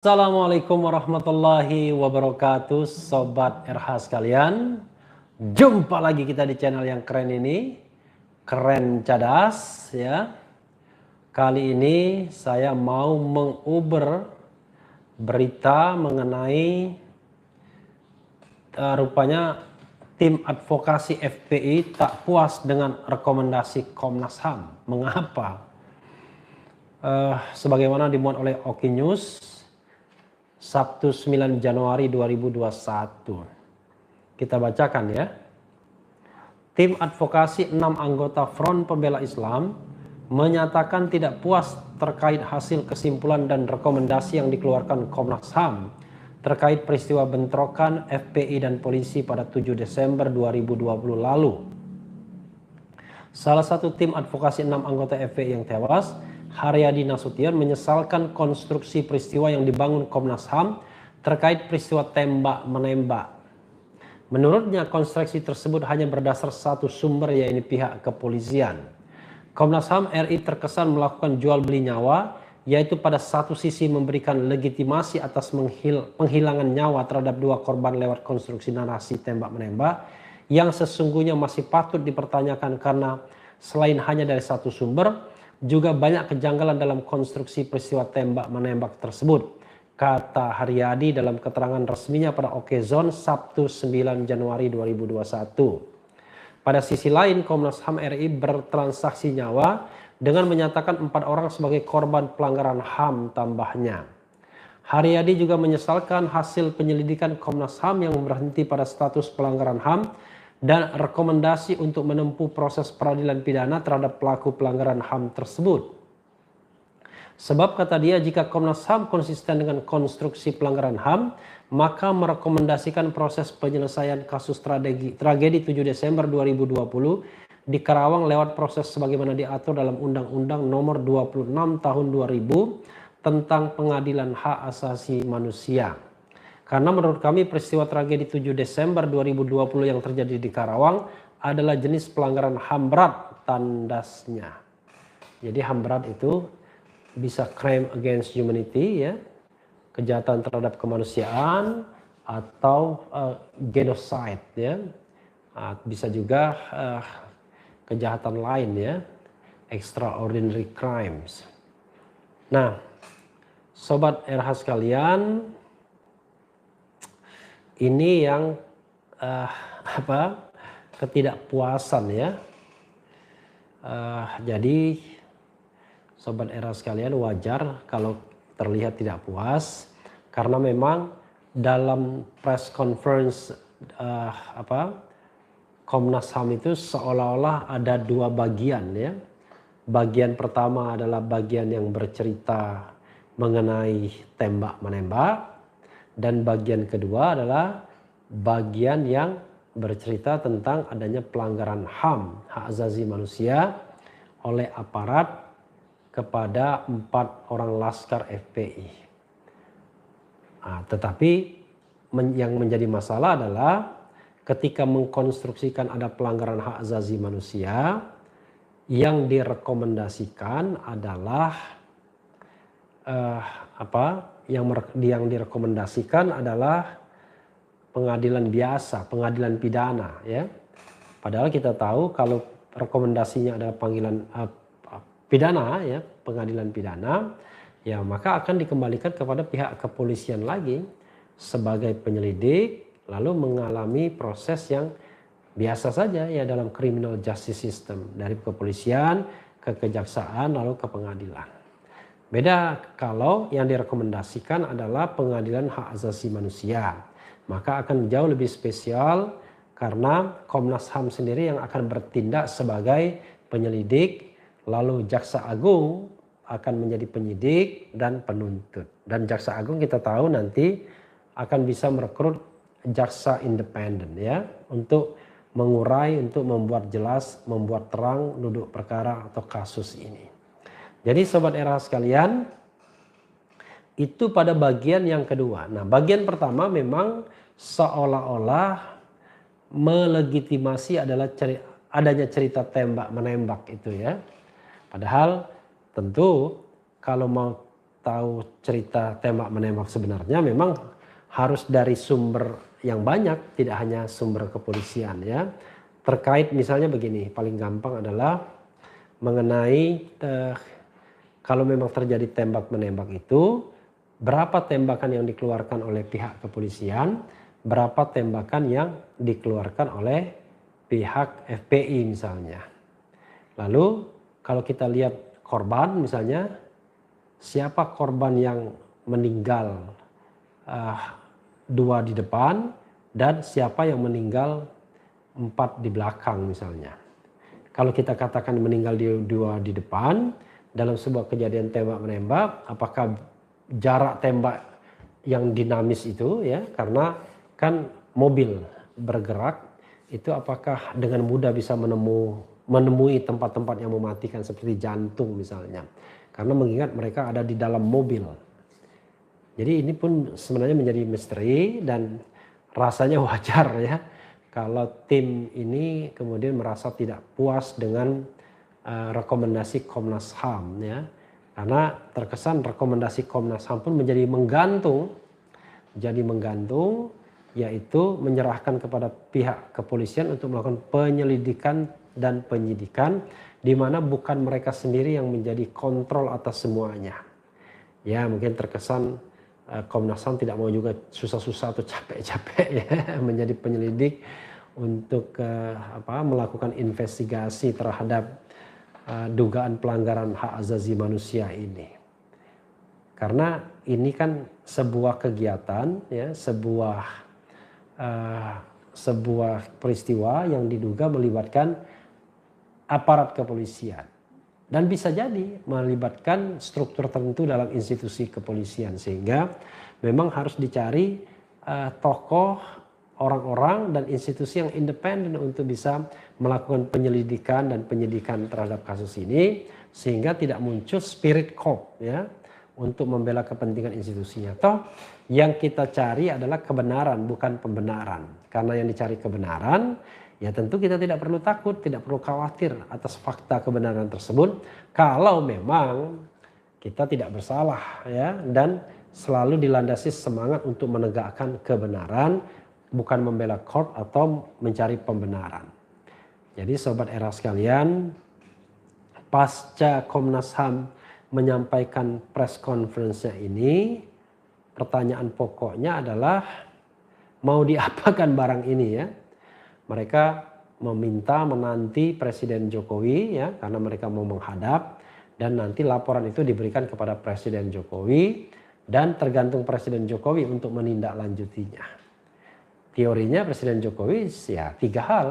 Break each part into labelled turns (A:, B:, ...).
A: Assalamualaikum warahmatullahi wabarakatuh, Sobat RH sekalian. Jumpa lagi kita di channel yang keren ini, Keren Cadas ya. Kali ini saya mau menguber berita mengenai rupanya tim advokasi FPI tak puas dengan rekomendasi Komnas HAM. Mengapa? Sebagaimana dimuat oleh Oki News Sabtu 9 Januari 2021. Kita bacakan ya. Tim advokasi 6 anggota Front Pembela Islam menyatakan tidak puas terkait hasil kesimpulan dan rekomendasi yang dikeluarkan Komnas HAM terkait peristiwa bentrokan FPI dan polisi pada 7 Desember 2020 lalu. Salah satu tim advokasi 6 anggota FPI yang tewas, Haryadi Nasution, menyesalkan konstruksi peristiwa yang dibangun Komnas HAM terkait peristiwa tembak-menembak. Menurutnya konstruksi tersebut hanya berdasar satu sumber, yaitu pihak kepolisian. Komnas HAM RI terkesan melakukan jual beli nyawa, yaitu pada satu sisi memberikan legitimasi atas penghilangan nyawa terhadap 2 korban lewat konstruksi narasi tembak-menembak yang sesungguhnya masih patut dipertanyakan karena selain hanya dari satu sumber, juga banyak kejanggalan dalam konstruksi peristiwa tembak-menembak tersebut, kata Haryadi dalam keterangan resminya pada Okezon Sabtu 9 Januari 2021. Pada sisi lain, Komnas HAM RI bertransaksi nyawa dengan menyatakan 4 orang sebagai korban pelanggaran HAM tambahnya. Haryadi juga menyesalkan hasil penyelidikan Komnas HAM yang berhenti pada status pelanggaran HAM dan rekomendasi untuk menempuh proses peradilan pidana terhadap pelaku pelanggaran HAM tersebut. Sebab kata dia, jika Komnas HAM konsisten dengan konstruksi pelanggaran HAM, maka merekomendasikan proses penyelesaian kasus tragedi 7 Desember 2020 di Karawang lewat proses sebagaimana diatur dalam Undang-Undang Nomor 26 Tahun 2000 tentang Pengadilan Hak Asasi Manusia. Karena menurut kami peristiwa tragedi 7 Desember 2020 yang terjadi di Karawang adalah jenis pelanggaran HAM berat, tandasnya. Jadi HAM berat itu bisa crime against humanity ya, kejahatan terhadap kemanusiaan, atau genocide ya. Bisa juga kejahatan lain ya, extraordinary crimes. Nah, Sobat RH sekalian, ini yang ketidakpuasan ya. Jadi Sobat RH sekalian, wajar kalau terlihat tidak puas karena memang dalam press conference Komnas HAM itu seolah-olah ada 2 bagian ya. Bagian pertama adalah bagian yang bercerita mengenai tembak-menembak. Dan bagian kedua adalah bagian yang bercerita tentang adanya pelanggaran HAM, hak asasi manusia, oleh aparat kepada 4 orang laskar FPI. Tetapi yang menjadi masalah adalah ketika mengkonstruksikan ada pelanggaran hak asasi manusia, yang direkomendasikan adalah yang direkomendasikan adalah pengadilan biasa, pengadilan pidana ya. Padahal kita tahu kalau rekomendasinya adalah panggilan pidana ya, pengadilan pidana, ya maka akan dikembalikan kepada pihak kepolisian lagi sebagai penyelidik, lalu mengalami proses yang biasa saja ya dalam criminal justice system, dari kepolisian ke kejaksaan lalu ke pengadilan. Beda kalau yang direkomendasikan adalah pengadilan hak asasi manusia, maka akan jauh lebih spesial karena Komnas HAM sendiri yang akan bertindak sebagai penyelidik, lalu Jaksa Agung akan menjadi penyidik dan penuntut. Dan Jaksa Agung kita tahu nanti akan bisa merekrut jaksa independen ya, untuk mengurai, untuk membuat jelas, membuat terang duduk perkara atau kasus ini. Jadi Sobat RH sekalian, itu pada bagian yang kedua. Nah, bagian pertama memang seolah-olah melegitimasi adanya cerita tembak-menembak itu ya. Padahal tentu kalau mau tahu cerita tembak menembak sebenarnya memang harus dari sumber yang banyak, tidak hanya sumber kepolisian ya. Terkait misalnya begini, paling gampang adalah mengenai kalau memang terjadi tembak menembak itu, berapa tembakan yang dikeluarkan oleh pihak kepolisian, berapa tembakan yang dikeluarkan oleh pihak FPI misalnya. Lalu kalau kita lihat korban misalnya, siapa korban yang meninggal, 2 di depan dan siapa yang meninggal 4 di belakang misalnya. Kalau kita katakan meninggal 2 di depan dalam sebuah kejadian tembak menembak, apakah jarak tembak yang dinamis itu ya, karena kan mobil bergerak itu apakah dengan mudah bisa menemui tempat-tempat yang mematikan seperti jantung misalnya, karena mengingat mereka ada di dalam mobil. Jadi ini pun sebenarnya menjadi misteri dan rasanya wajar ya kalau tim ini kemudian merasa tidak puas dengan rekomendasi Komnas HAM ya, karena terkesan rekomendasi Komnas HAM pun menjadi menggantung, yaitu menyerahkan kepada pihak kepolisian untuk melakukan penyelidikan dan penyidikan, di mana bukan mereka sendiri yang menjadi kontrol atas semuanya. Ya mungkin terkesan Komnas HAM tidak mau juga susah-susah atau capek-capek ya menjadi penyelidik untuk melakukan investigasi terhadap dugaan pelanggaran hak asasi manusia ini. Karena ini kan sebuah kegiatan ya, sebuah peristiwa yang diduga melibatkan aparat kepolisian dan bisa jadi melibatkan struktur tertentu dalam institusi kepolisian, sehingga memang harus dicari tokoh, orang-orang dan institusi yang independen untuk bisa melakukan penyelidikan dan penyidikan terhadap kasus ini, sehingga tidak muncul spirit cop ya untuk membela kepentingan institusinya. Toh yang kita cari adalah kebenaran, bukan pembenaran. Karena yang dicari kebenaran, ya tentu kita tidak perlu takut, tidak perlu khawatir atas fakta kebenaran tersebut kalau memang kita tidak bersalah ya, dan selalu dilandasi semangat untuk menegakkan kebenaran, bukan membela korp atau mencari pembenaran. Jadi sobat era sekalian, pasca Komnas HAM menyampaikan press conference-nya ini, pertanyaan pokoknya adalah mau diapakan barang ini ya. Mereka meminta menanti Presiden Jokowi ya, karena mereka mau menghadap, dan nanti laporan itu diberikan kepada Presiden Jokowi dan tergantung Presiden Jokowi untuk menindaklanjutinya. Teorinya Presiden Jokowi ya 3 hal.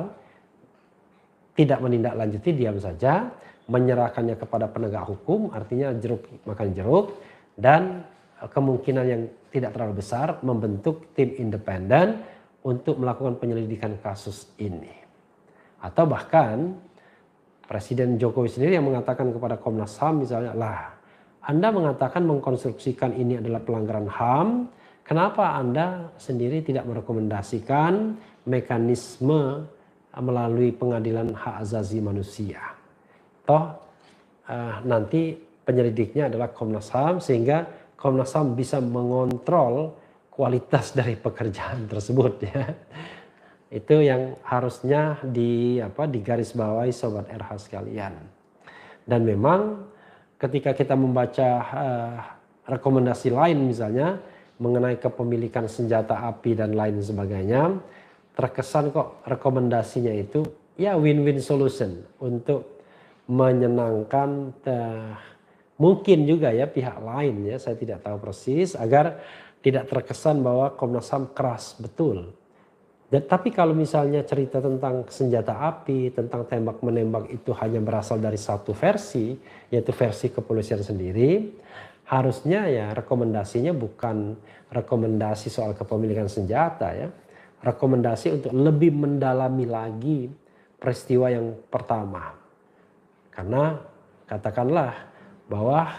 A: Tidak menindaklanjuti, diam saja, menyerahkannya kepada penegak hukum, artinya jeruk makan jeruk, dan kemungkinan yang tidak terlalu besar membentuk tim independen untuk melakukan penyelidikan kasus ini. Atau bahkan Presiden Jokowi sendiri yang mengatakan kepada Komnas HAM misalnya, lah Anda mengatakan mengkonstruksikan ini adalah pelanggaran HAM, kenapa Anda sendiri tidak merekomendasikan mekanisme melalui pengadilan hak asasi manusia? Toh nanti penyelidiknya adalah Komnas HAM, sehingga Komnas HAM bisa mengontrol kualitas dari pekerjaan tersebut ya. Itu yang harusnya digarisbawahi sobat RH sekalian. Dan memang ketika kita membaca rekomendasi lain misalnya mengenai kepemilikan senjata api dan lain sebagainya, terkesan kok rekomendasinya itu ya win-win solution untuk menyenangkan mungkin juga ya pihak lain ya, saya tidak tahu persis, agar tidak terkesan bahwa Komnas HAM keras betul. Tapi kalau misalnya cerita tentang senjata api, tentang tembak menembak itu hanya berasal dari satu versi, yaitu versi kepolisian sendiri, harusnya ya rekomendasinya bukan rekomendasi soal kepemilikan senjata ya, rekomendasi untuk lebih mendalami lagi peristiwa yang pertama. Karena katakanlah bahwa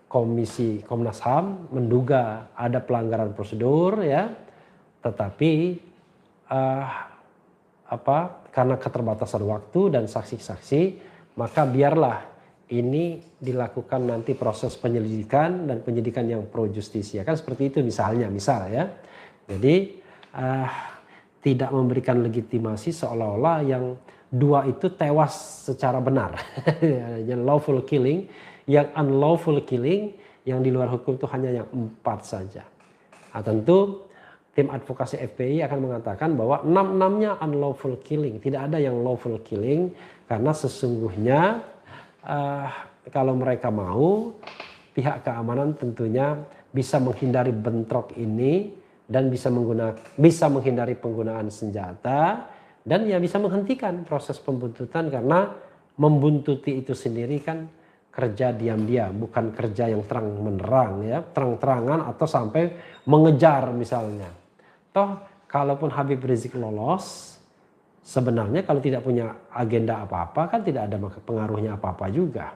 A: Komnas HAM menduga ada pelanggaran prosedur ya, tetapi karena keterbatasan waktu dan saksi-saksi, maka biarlah ini dilakukan nanti proses penyelidikan dan penyidikan yang pro justisia, kan seperti itu misal ya. Jadi tidak memberikan legitimasi seolah-olah yang dua itu tewas secara benar. Yang lawful killing, yang unlawful killing, yang di luar hukum itu hanya yang 4 saja. Nah, tentu tim advokasi FPI akan mengatakan bahwa 6-6-nya unlawful killing, tidak ada yang lawful killing, karena sesungguhnya kalau mereka mau, pihak keamanan tentunya bisa menghindari bentrok ini dan bisa menghindari penggunaan senjata, dan ya bisa menghentikan proses pembuntutan, karena membuntuti itu sendiri kan kerja diam-diam, bukan kerja yang terang-menerang ya, terang-terangan atau sampai mengejar misalnya. Toh kalaupun Habib Rizik lolos, sebenarnya kalau tidak punya agenda apa-apa kan tidak ada pengaruhnya apa-apa juga.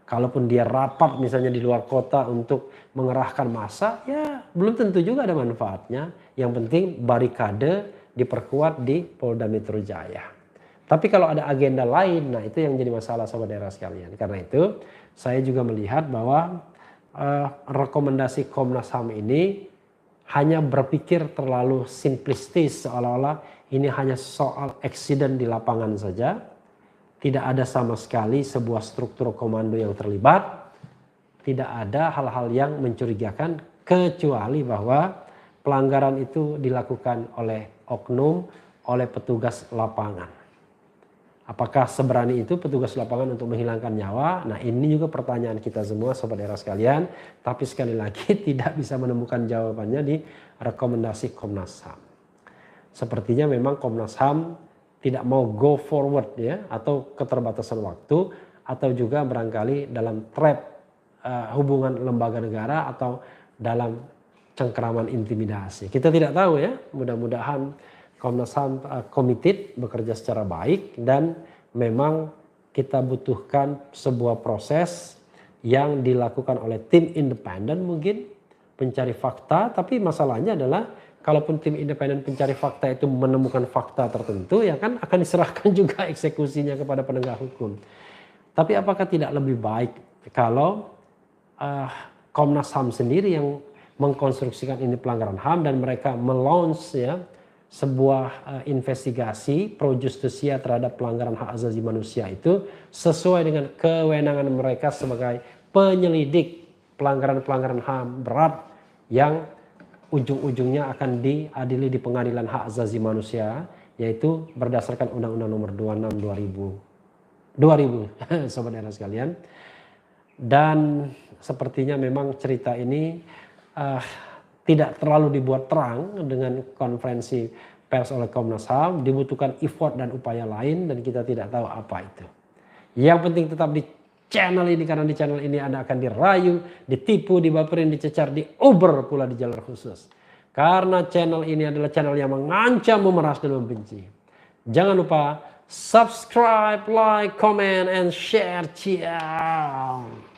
A: Kalaupun dia rapat misalnya di luar kota untuk mengerahkan massa, ya belum tentu juga ada manfaatnya. Yang penting barikade diperkuat di Polda Metro Jaya. Tapi kalau ada agenda lain, nah itu yang jadi masalah sahabat daerah sekalian. Karena itu saya juga melihat bahwa rekomendasi Komnas HAM ini hanya berpikir terlalu simplistis, seolah-olah ini hanya soal eksiden di lapangan saja. Tidak ada sama sekali sebuah struktur komando yang terlibat. Tidak ada hal-hal yang mencurigakan, kecuali bahwa pelanggaran itu dilakukan oleh oknum, oleh petugas lapangan. Apakah seberani itu petugas lapangan untuk menghilangkan nyawa? Nah, ini juga pertanyaan kita semua sobat daerah sekalian. Tapi sekali lagi tidak bisa menemukan jawabannya di rekomendasi Komnas HAM. Sepertinya memang Komnas HAM tidak mau go forward ya, atau keterbatasan waktu, atau juga barangkali dalam trap hubungan lembaga negara atau dalam cengkeraman intimidasi. Kita tidak tahu ya, mudah-mudahan Komnas HAM committed, bekerja secara baik, dan memang kita butuhkan sebuah proses yang dilakukan oleh tim independen mungkin pencari fakta. Tapi masalahnya adalah kalaupun tim independen pencari fakta itu menemukan fakta tertentu, ya kan akan diserahkan juga eksekusinya kepada penegak hukum. Tapi apakah tidak lebih baik kalau Komnas HAM sendiri yang mengkonstruksikan ini pelanggaran HAM, dan mereka melaunch ya sebuah investigasi pro justisia terhadap pelanggaran hak asasi manusia itu sesuai dengan kewenangan mereka sebagai penyelidik pelanggaran-pelanggaran HAM berat yang ujung-ujungnya akan diadili di Pengadilan Hak Asasi Manusia, yaitu berdasarkan Undang-Undang Nomor 26 2000 sobat daerah sekalian. Dan sepertinya memang cerita ini tidak terlalu dibuat terang dengan konferensi pers oleh Komnas HAM. Dibutuhkan effort dan upaya lain, dan kita tidak tahu apa itu. Yang penting tetap di channel ini, karena di channel ini Anda akan dirayu, ditipu, dibaperin, dicecar, diober pula di jalur khusus. Karena channel ini adalah channel yang mengancam, memeras, dan membenci. Jangan lupa subscribe, like, comment, and share. Ciao.